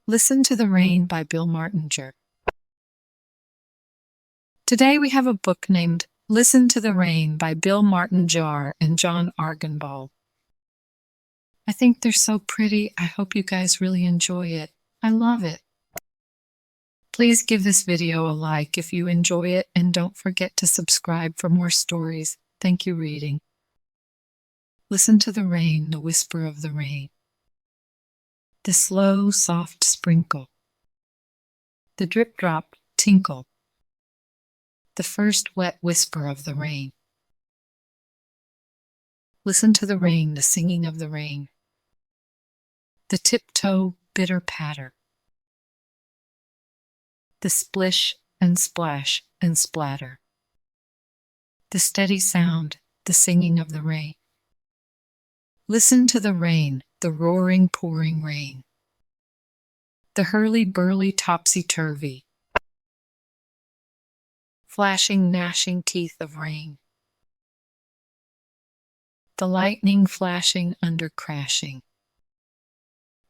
Listen to the Rain by Bill Martinger. Today we have a book named Listen to the Rain by Bill Martinger and John Arganball. I think they're so pretty. I hope you guys really enjoy it. I love it. Please give this video a like if you enjoy it, and don't forget to subscribe for more stories. Thank you, reading. Listen to the rain, the whisper of the rain. The slow, soft sprinkle. The drip-drop tinkle. The first wet whisper of the rain. Listen to the rain, the singing of the rain. The tiptoe, bitter patter. The splish and splash and splatter. The steady sound, the singing of the rain. Listen to the rain, the roaring, pouring rain. The hurly-burly, topsy-turvy. Flashing, gnashing teeth of rain. The lightning flashing under crashing.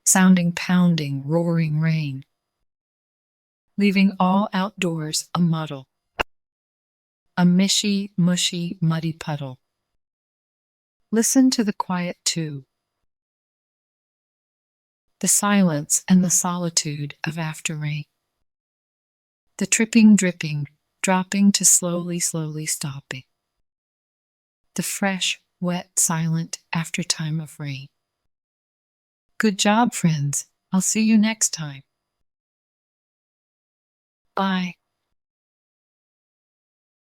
Sounding, pounding, roaring rain. Leaving all outdoors a muddle. A mishy, mushy, muddy puddle. Listen to the quiet too. The silence and the solitude of after rain. The tripping, dripping, dropping to slowly, slowly stopping. The fresh, wet, silent after time of rain. Good job, friends. I'll see you next time. Bye.